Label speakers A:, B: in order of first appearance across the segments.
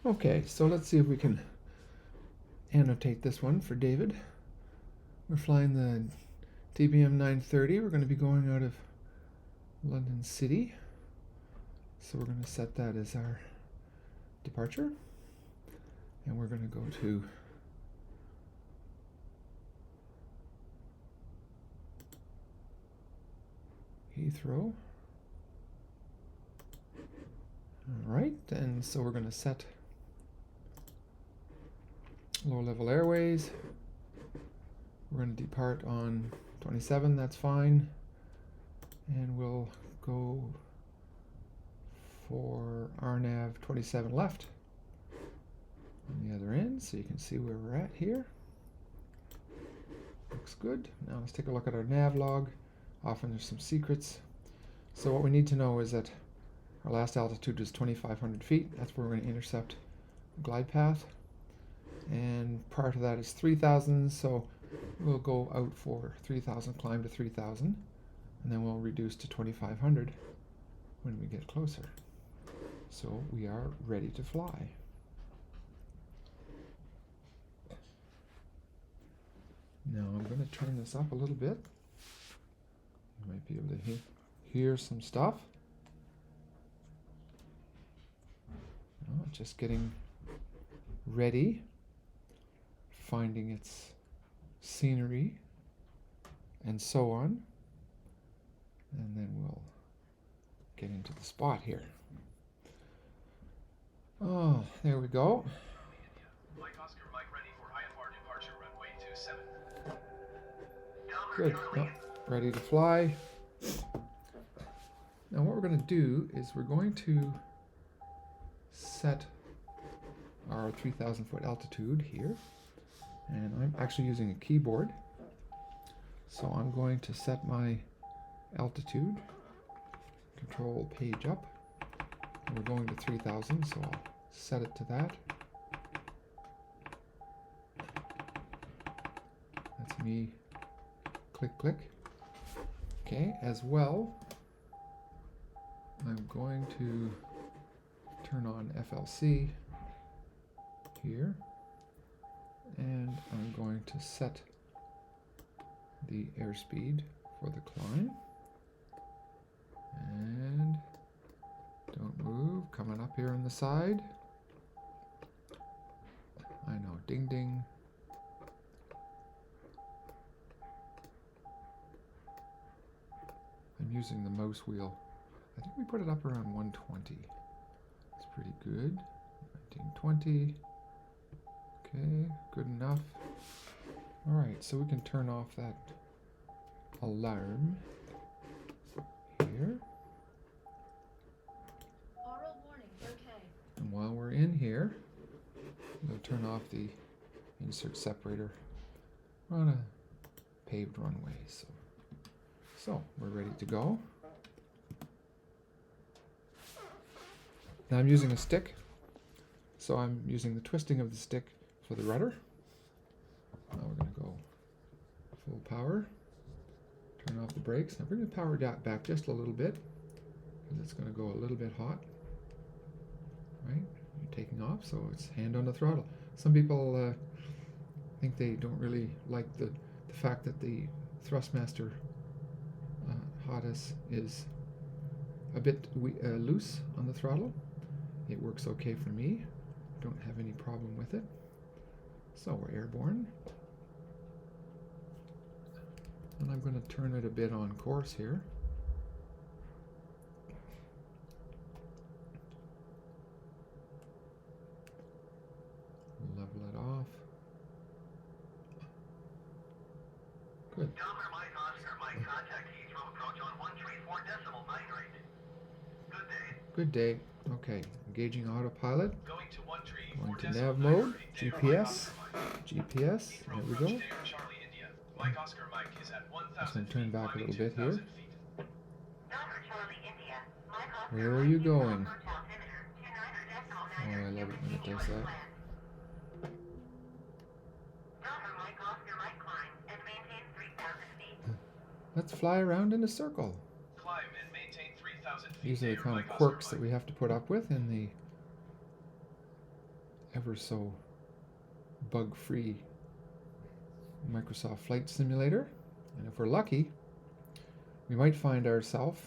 A: Okay, so let's see if we can annotate this one for David. We're flying the TBM 930. We're going to be going out of London City. So we're going to set that as our departure. And we're going to go to Heathrow. All right, and so we're going to set low-level airways. We're going to depart on 27, that's fine. And we'll go for RNAV 27 left on the other end, so you can see where we're at here. Looks good. Now let's take a look at our nav log. Often there's some secrets. So what we need to know is that our last altitude is 2,500 feet. That's where we're going to intercept the glide path. And prior to that is 3,000, so we'll go out for 3,000, climb to 3,000, and then we'll reduce to 2,500 when we get closer. So we are ready to fly. Now I'm going to turn this up a little bit. You might be able to hear some stuff. Oh, just getting ready, finding its scenery, and so on. And then we'll get into the spot here. Oh, there we go.
B: Mike Oscar, Mike ready for IFR departure runway 27.
A: Good. Oh, ready to fly. Now what we're going to do is we're going to set our 3,000 foot altitude here. And I'm actually using a keyboard. So I'm going to set my altitude. Control page up. And we're going to 3,000, so I'll set it to that. That's me. Click, click. Okay, as well, I'm going to turn on FLC here, and I'm going to set the airspeed for the climb. And don't move, coming up here on the side. I know, ding ding. I'm using the mouse wheel. I think we put it up around 120. It's pretty good. 1920. Okay, good enough. All right, so we can turn off that alarm here.
C: Oral warning, okay.
A: And while we're in here, we'll turn off the insert separator. We're on a paved runway, so we're ready to go. Now I'm using a stick, so I'm using the twisting of the stick for the rudder. Now we're going to go full power, turn off the brakes. Now bring the power back just a little bit, because it's going to go a little bit hot. Right? You're taking off, so it's hand on the throttle. Some people think they don't really like the fact that the Thrustmaster HOTAS is a bit loose on the throttle. It works okay for me. Don't have any problem with it. So we're airborne. And I'm going to turn it a bit on course here. Level it off. Good.
B: Delaware Mike Oscar, Mike contact Heathrow approach on 134.98. Good day.
A: Good day. Okay, engaging autopilot.
B: Going to 134.
A: Going to nav mode. GPS. GPS. There we go.
B: Charlie, India. Mike Oscar, Mike is at 1,000.
A: Just going to turn back a little bit here.
D: India.
A: Where are you going? Oh, I love it when it does that. Let's fly around in a circle.
B: Climb and maintain 3,000 feet.
A: These are the kind of quirks that we have to put up with in the ever so bug-free Microsoft Flight Simulator. And if we're lucky, we might find ourselves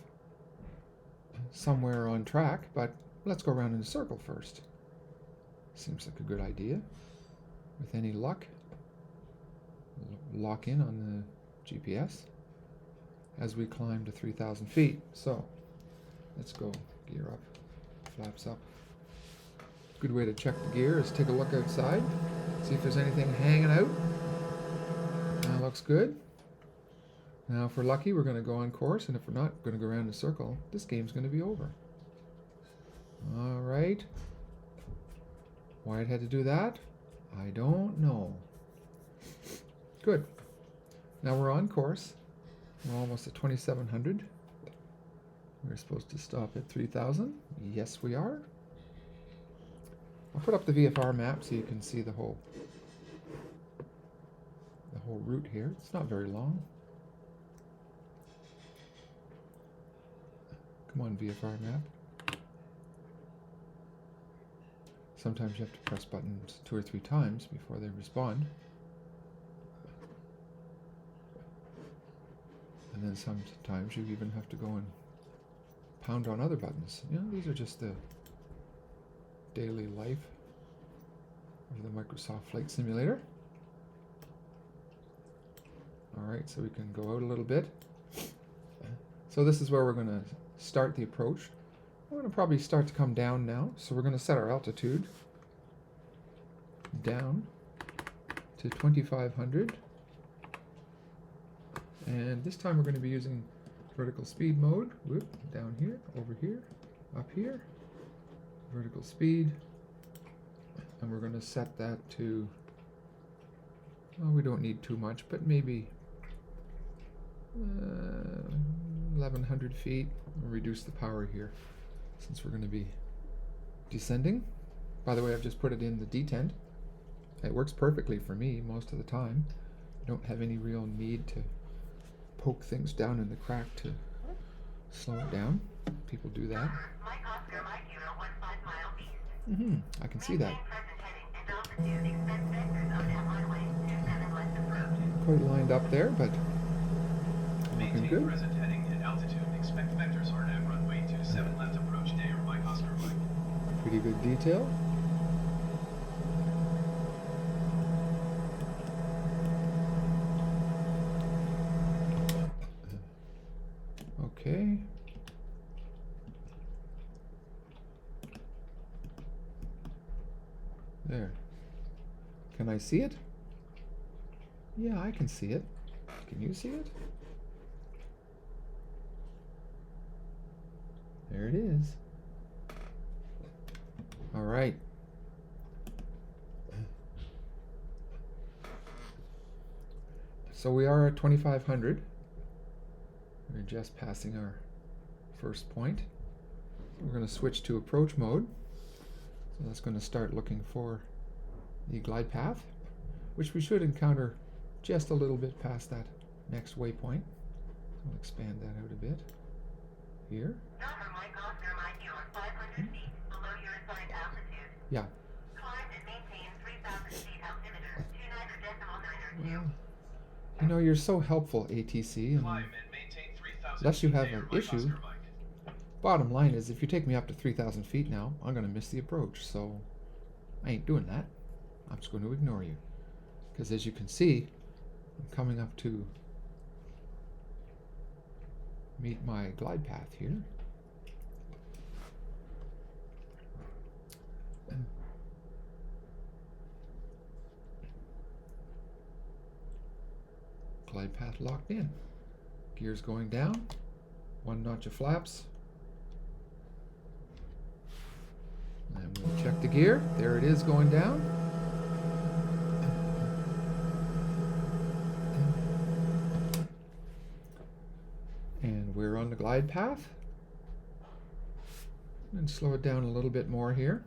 A: somewhere on track, but let's go around in a circle first. Seems like a good idea. With any luck, we'll lock in on the GPS as we climb to 3,000 feet. So let's go. Gear up, flaps up. Good way to check the gear is take a look outside, see if there's anything hanging out. That looks good. Now if we're lucky, we're going to go on course, and if we're not, we're going to go around in a circle. This game's going to be over. Alright. Why it had to do that? I don't know. Good. Now we're on course. We're almost at 2,700. We're supposed to stop at 3,000. Yes, we are. I'll put up the VFR map so you can see the whole route here. It's not very long. Come on, VFR map. Sometimes you have to press buttons 2 or 3 times before they respond. And then sometimes you even have to go and pound on other buttons. You know, these are just the daily life of the Microsoft Flight Simulator. Alright, so we can go out a little bit. So this is where we're going to start the approach. We're going to probably start to come down now. So we're going to set our altitude down to 2,500. And this time we're going to be using vertical speed mode. Whoop, down here, over here, up here. Vertical speed. And we're going to set that to, well, we don't need too much, but maybe 1,100 feet. We'll reduce the power here since we're going to be descending. By the way, I've just put it in the detent. It works perfectly for me most of the time. I don't have any real need to poke things down in the crack to slow it down. People do that.
B: Mike Oscar, Mike Euro, 15 miles east.
A: I can see that.
B: Present heading and altitude, expect vectors on that runway, 27 left approach.
A: Quite lined up there, but looking
D: Maintain
A: good.
D: present heading and altitude. Expect vectors RNAV runway 27 left approach day or Mike Oscar Mike.
A: Pretty good detail. Okay. There. Can I see it? Yeah, I can see it. Can you see it? There it is. All right. So we are at 2,500. We're just passing our first point. We're going to switch to approach mode. So that's going to start looking for the glide path, which we should encounter just a little bit past that next waypoint. We'll expand that out a bit. Here.
B: Number Mike Oscar, Mike Euro, 500 feet below your assigned altitude.
A: Yeah.
B: Climb and maintain 3,000 feet altimeter, 29.902.
A: Well, you know, you're so helpful, ATC, and
D: Climb and maintain 3,000
A: unless you
D: feet
A: have
D: day or
A: an
D: Mike
A: issue,
D: Oscar Mike.
A: bottom line is if you take me up to 3,000 feet now, I'm going to miss the approach, so I ain't doing that. I'm just going to ignore you. Because as you can see, I'm coming up to meet my glide path here. Glide path locked in. Gears going down. 1 notch of flaps. And we'll check the gear. There it is going down. And we're on the glide path. And slow it down a little bit more here.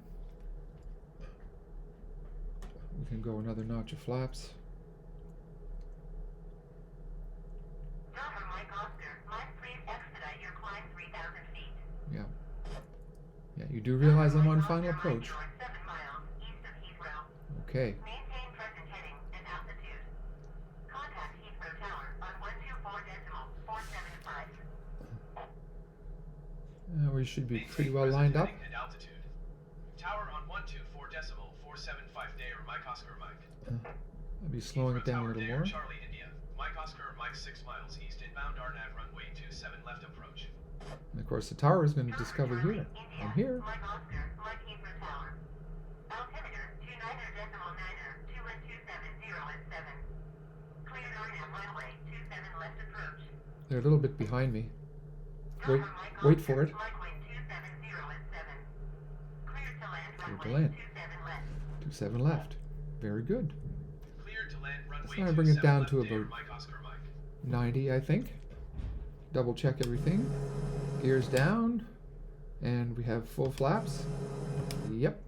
A: We can go another notch of flaps.
B: Number Mike Oscar, Mike, please expedite your climb 3,000 feet.
A: Yeah. Yeah, you do realize I'm on final approach.
B: 7 miles east of
A: Okay.
B: Maintain present heading and altitude. Contact Heathrow Tower on 124.475.
A: We should be
D: Maintain
A: pretty well
D: present
A: lined up.
D: heading and altitude. Tower on 124.475 day or Mike Oscar Mike.
A: I'll be slowing it down a little more.
D: Charlie, India. Mike Oscar, Mike 6 miles east inbound RNAV runway 27 left approach.
A: And of course, the tower is going to discover here. I'm here.
B: Mike Oscar, Mike Heathrow Tower. Altimeter 29.9021270 at 7. Cleared RNAV runway 27 left approach.
A: They're a little bit behind me. Wait,
B: Delta Mike
A: wait
B: Oscar,
A: for it.
B: Mike wind 270 at 7. Cleared to land
A: Cleared to
B: runway
A: land.
B: 27 left.
A: 27 left. Very good.
D: Cleared to land runway
A: Let's now bring it
D: 27
A: down
D: left
A: to
D: day or
A: about
D: Mike Oscar Mike.
A: 90, I think. Double check everything. Gears down. And we have full flaps. Yep.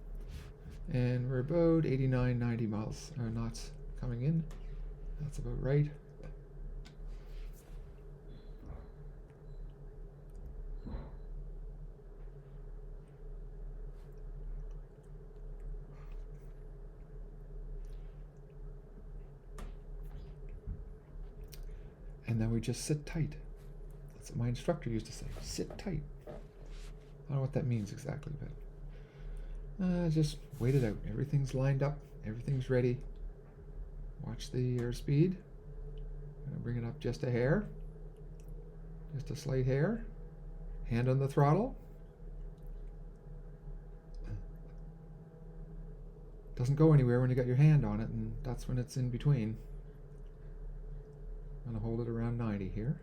A: And we're about 89, 90 miles or knots coming in. That's about right. And then we just sit tight. That's what my instructor used to say. Sit tight. I don't know what that means exactly, but just wait it out. Everything's lined up. Everything's ready. Watch the airspeed. I'm gonna bring it up just a hair. Just a slight hair. Hand on the throttle. Doesn't go anywhere when you got your hand on it, and that's when it's in between. I'm gonna hold it around 90 here.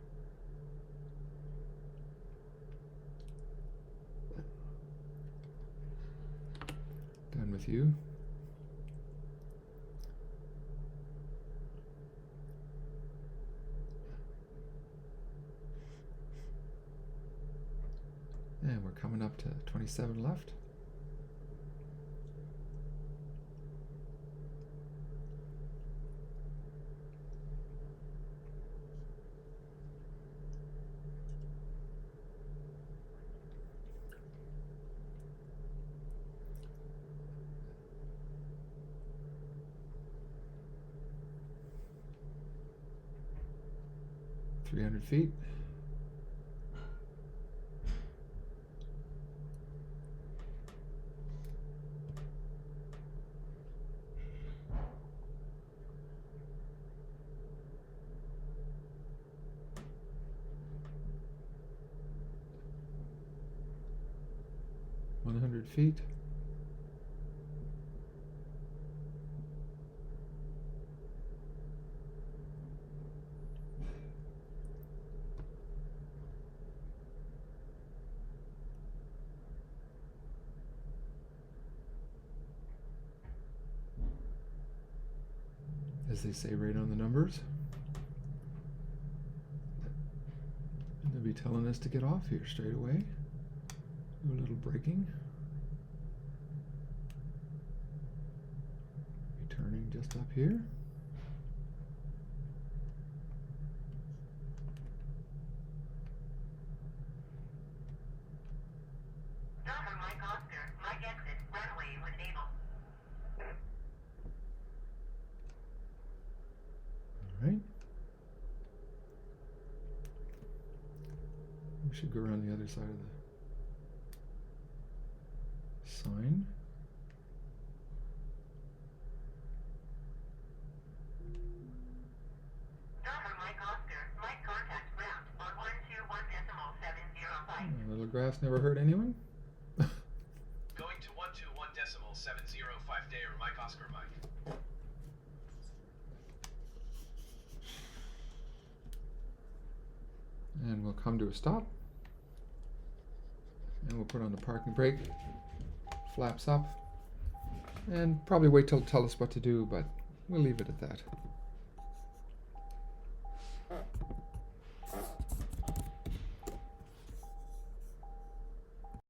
A: Done with you. And we're coming up to 27 left. $300 feet. $100 feet. As they say right on the numbers. They'll be telling us to get off here straight away. Do a little braking. Returning just up here.
B: Delta Mike Oscar, Mike exit, runway with able.
A: All right. We should go around the other side of the sign.
B: Delta Mike Oscar, Mike contact ground on 121.705.
A: A little grass never hurt anyone.
D: Going to 121.705 day or Mike Oscar Mike.
A: And we'll come to a stop. And we'll put on the parking brake. Flaps up. And probably wait till it tells us what to do, but we'll leave it at that.